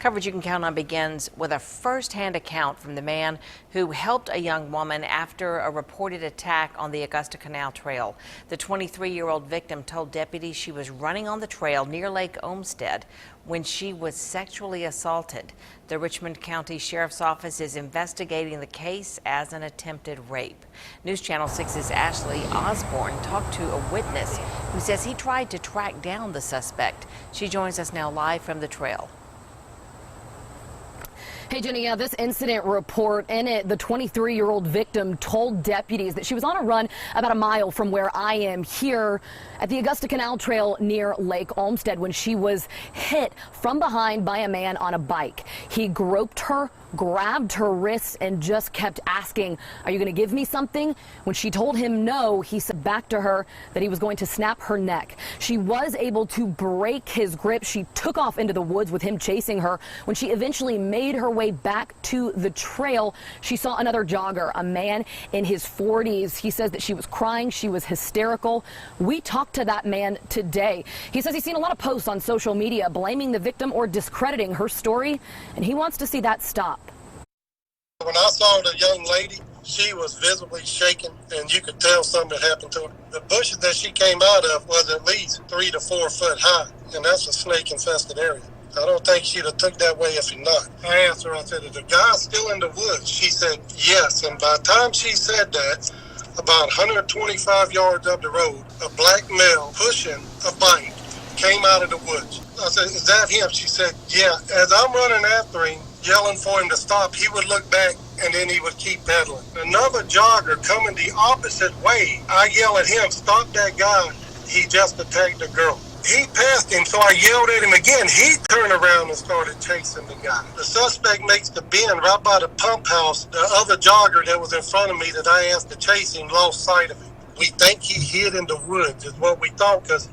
Coverage you can count on begins with a first-hand account from the man who helped a young woman after a reported attack on the Augusta Canal Trail. The 23-year-old victim told deputies she was running on the trail near Lake Olmsted when she was sexually assaulted. The Richmond County Sheriff's Office is investigating the case as an attempted rape. News Channel 6's Ashley Osborne talked to a witness who says he tried to track down the suspect. She joins us now live from the trail. Hey, Jenny, this incident report, in it, the 23-year-old victim told deputies that she was on a run about a mile from where I am here at the Augusta Canal Trail near Lake Olmsted when she was hit from behind by a man on a bike. He groped her, grabbed her wrists, and just kept asking, "Are you going to give me something?" When she told him no, he said back to her that he was going to snap her neck. She was able to break his grip. She took off into the woods with him chasing her. When she eventually made her way back to the trail, she saw another jogger, a man in his 40s. He says that she was crying, she was hysterical. We talked to that man today. He says he's seen a lot of posts on social media blaming the victim or discrediting her story, and he wants to see that stop. When I saw the young lady, she was visibly shaken, and you could tell something had happened to her. The bushes that she came out of was at least 3 to 4 foot high, and that's a snake-infested area. I don't think she'd have took that way if he not. I asked her, I said, "Is the guy still in the woods?" She said, "Yes." And by the time she said that, about 125 yards up the road, a black male pushing a bike came out of the woods. I said, "Is that him?" She said, "Yeah." As I'm running after him, yelling for him to stop, he would look back and then he would keep pedaling. Another jogger coming the opposite way, I yell at him, "Stop that guy. He just attacked a girl." He passed him, so I yelled at him again. He turned around and started chasing the guy. The suspect makes the bend right by the pump house. The other jogger that was in front of me that I asked to chase him lost sight of him. We think he hid in the woods is what we thought, because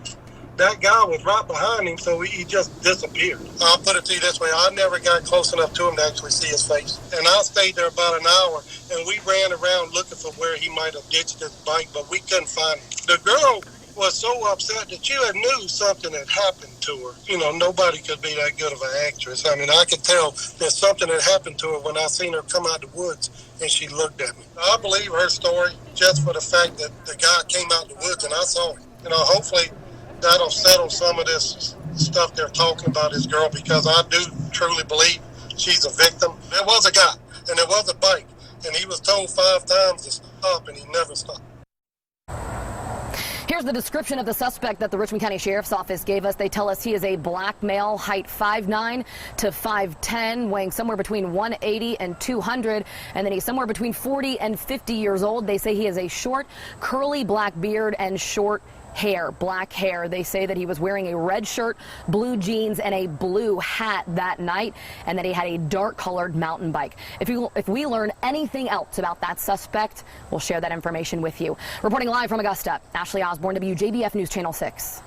that guy was right behind him, so he just disappeared. I'll put it to you this way. I never got close enough to him to actually see his face. And I stayed there about an hour, and we ran around looking for where he might have ditched his bike, but we couldn't find him. The girl was so upset that you had knew something had happened to her. You know, nobody could be that good of an actress. I mean, I could tell that something had happened to her when I seen her come out the woods and she looked at me. I believe her story just for the fact that the guy came out the woods and I saw him. You know, hopefully that'll settle some of this stuff they're talking about this girl, because I do truly believe she's a victim. There was a guy and there was a bike, and he was told 5 times to stop and he never stopped. Here's the description of the suspect that the Richmond County Sheriff's Office gave us. They tell us he is a black male, height 5'9" to 5'10", weighing somewhere between 180 and 200, and then he's somewhere between 40 and 50 years old. They say he has a short, curly black beard and short hair, black hair. They say that he was wearing a red shirt, blue jeans, and a blue hat that night, and that he had a dark-colored mountain bike. If we learn anything else about that suspect, we'll share that information with you. Reporting live from Augusta, Ashley Osborne, WJBF News Channel 6.